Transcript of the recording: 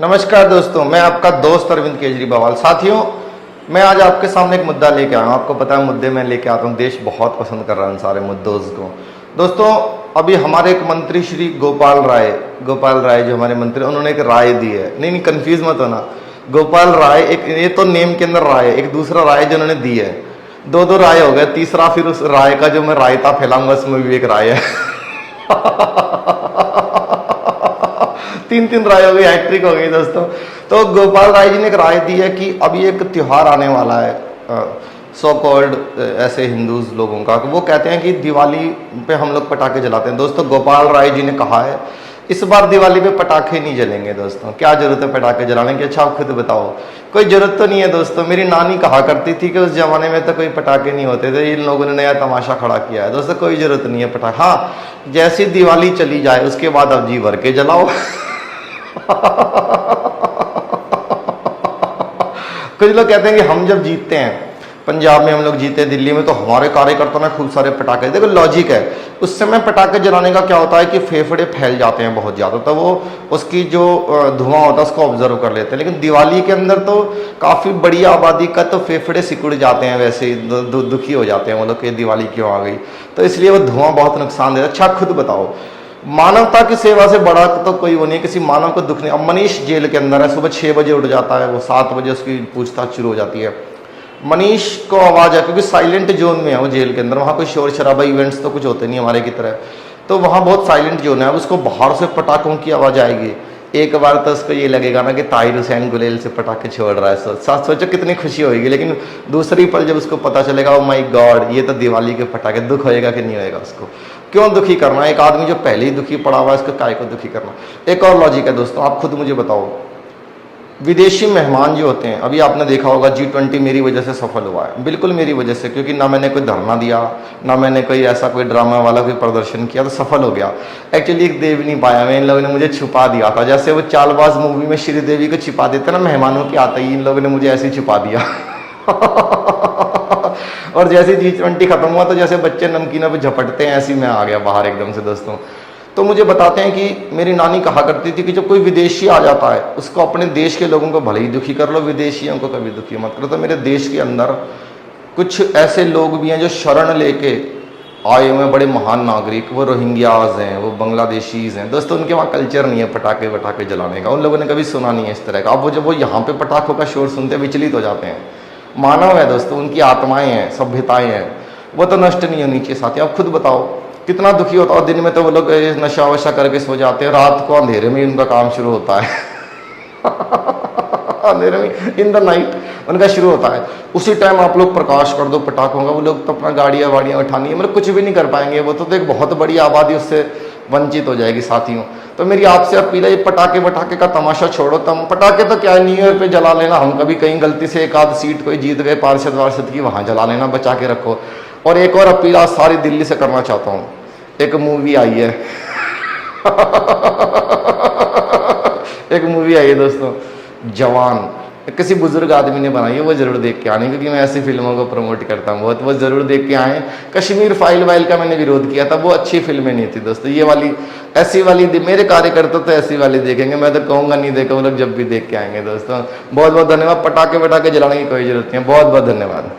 नमस्कार दोस्तों, मैं आपका दोस्त अरविंद केजरीवाल। साथियों, मैं आज आपके सामने एक मुद्दा लेके आया हूँ। आपको पता है मुद्दे मैं लेके आता हूँ, देश बहुत पसंद कर रहा है इन सारे मुद्दों को। दोस्तों, अभी हमारे एक मंत्री श्री गोपाल राय जो हमारे मंत्री, उन्होंने एक राय दी है। नहीं, कंफ्यूज मत होना। गोपाल राय, एक ये तो नेम के अंदर राय है, एक दूसरा राय जो उन्होंने दी है। दो राय हो गए, तीसरा फिर उस राय का जो मैं रायता फैलाऊंगा उसमें भी एक राय है। तीन राय हो गई, हैट्रिक हो गई दोस्तों। तो गोपाल राय जी ने एक राय दी है कि अभी एक त्योहार आने वाला है सो कॉल्ड ऐसे हिंदूज लोगों का, वो कहते हैं कि दिवाली पे हम लोग पटाखे जलाते हैं। दोस्तों, गोपाल राय जी ने कहा है इस बार दिवाली पे पटाखे नहीं जलेंगे। दोस्तों, क्या जरूरत है पटाखे जलाने की? अच्छा, आप खुद बताओ। कोई जरूरत तो नहीं है दोस्तों। मेरी नानी कहा करती थी कि उस जमाने में तो कोई पटाखे नहीं होते थे, इन लोगों ने नया तमाशा खड़ा किया है। दोस्तों, कोई जरूरत नहीं है पटाखा। हाँ, जैसी दिवाली चली जाए उसके बाद अब जी भर के जलाओ। कुछ लोग कहते हैं कि हम जब जीतते हैं, पंजाब में हम लोग जीते, दिल्ली में, तो हमारे कार्यकर्ताओं ने खूब सारे पटाखे। देखो लॉजिक है, उस समय पटाखे जलाने का क्या होता है कि फेफड़े फैल जाते हैं बहुत ज़्यादा, तो वो उसकी जो धुआं होता है उसको ऑब्जर्व कर लेते हैं। लेकिन दिवाली के अंदर तो काफ़ी बड़ी आबादी का तो फेफड़े सिकुड़ जाते हैं, वैसे ही दुखी हो जाते हैं वो लोग कि दिवाली क्यों आ गई। तो इसलिए वो धुआं बहुत नुकसान देता है। अच्छा, खुद बताओ, मानवता की सेवा से बड़ा तो कोई वो नहीं, किसी मानव को दुख नहीं। अब मनीष जेल के अंदर है, सुबह 6 बजे उठ जाता है, वो 7 बजे उसकी पूछताछ शुरू हो जाती है। मनीष को आवाज़ है, क्योंकि साइलेंट जोन में है वो जेल के अंदर, वहाँ कोई शोर शराबा इवेंट्स तो कुछ होते नहीं हमारे की तरह, तो वहाँ बहुत साइलेंट जोन है। अब उसको बाहर से पटाखों की आवाज़ आएगी, एक बार तो उसको ये लगेगा ना कि ताहिर हुसैन गुलेल से पटाखे छोड़ रहा है। सोचो कितनी खुशी होगी। लेकिन दूसरी पल जब उसको पता चलेगा ओ माय गॉड ये तो दिवाली के पटाखे, दुख होएगा कि नहीं होएगा? उसको क्यों दुखी करना? एक आदमी जो पहले ही दुखी पड़ा हुआ है, इसको काय को दुखी करना? एक और लॉजिक है दोस्तों, आप खुद मुझे बताओ। विदेशी मेहमान जो होते हैं, अभी आपने देखा होगा G20 मेरी वजह से सफल हुआ है, बिल्कुल मेरी वजह से, क्योंकि ना मैंने कोई धरना दिया, ना मैंने कोई ऐसा कोई ड्रामा वाला कोई प्रदर्शन किया, तो सफल हो गया। एक्चुअली एक दे भी नहीं पाया मैं, इन लोगों ने मुझे छुपा दिया था, जैसे वो चालबाज मूवी में श्रीदेवी को छिपा देते ना मेहमानों के आते ही, इन लोगों ने मुझे ऐसे ही छुपा दिया। और जैसे G20 खत्म हुआ तो जैसे बच्चे नमकीनों पे झपटते हैं, ऐसे ही मैं आ गया बाहर एकदम से। दोस्तों, तो मुझे बताते हैं कि मेरी नानी कहा करती थी कि जब कोई विदेशी आ जाता है उसको अपने देश के लोगों को भले ही दुखी कर लो, विदेशियों को कभी दुखी मत करो। तो मेरे देश के अंदर कुछ ऐसे लोग भी हैं जो शरण लेके आए हुए हैं, बड़े महान नागरिक, वो रोहिंग्याज हैं, वो बांग्लादेशीज हैं। दोस्तों, उनके वहाँ कल्चर नहीं है पटाखे वटाखे जलाने का, उन लोगों ने कभी सुना नहीं है इस तरह का। अब वो जब वो यहाँ पे पटाखों का शोर सुनते विचलित हो जाते हैं। मानव है दोस्तों, उनकी आत्माएं हैं, सभ्यताएं हैं, वो तो नष्ट नहीं होनी चाहिए। साथी, आप खुद बताओ कितना दुखी होता है। दिन में तो वो लोग नशा वशा करके सो जाते हैं, रात को अंधेरे में उनका काम शुरू होता है। अंधेरे में, इन द नाइट उनका शुरू होता है। उसी टाइम आप लोग प्रकाश कर दो पटाखों का, वो लोग तो अपना गाड़ियाँ वाड़ियाँ उठानी है, मतलब कुछ भी नहीं कर पाएंगे। वो तो एक बहुत बड़ी आबादी उससे वंचित हो जाएगी। साथियों, तो मेरी आपसे अपील है, ये पटाखे वटाखे का तमाशा छोड़ो। तुम पटाखे तो क्या न्यू ईयर पे जला लेना, हम कभी कहीं गलती से एक आध सीट कोई जीत गए पार्षद वार्षद की, वहाँ जला लेना, बचा के रखो। और एक और अपील आज सारी दिल्ली से करना चाहता हूँ। एक मूवी आई है एक मूवी आई है दोस्तों, जवान, किसी बुजुर्ग आदमी ने बनाई है, वो जरूर देख के आने, क्योंकि मैं ऐसी फिल्मों को प्रमोट करता हूँ बहुत, वो जरूर देख के आए। कश्मीर फाइल वाइल का मैंने विरोध किया था, वो अच्छी फिल्में नहीं थी दोस्तों। ये वाली ऐसी वाली मेरे कार्यकर्ता तो ऐसी वाली देखेंगे, मैं तो कहूँगा नहीं देखो, वो लोग जब भी देख के आएंगे। दोस्तों, बहुत बहुत धन्यवाद। पटाखे वटाखे जलाने की कोई जरूरत नहीं है। बहुत बहुत धन्यवाद।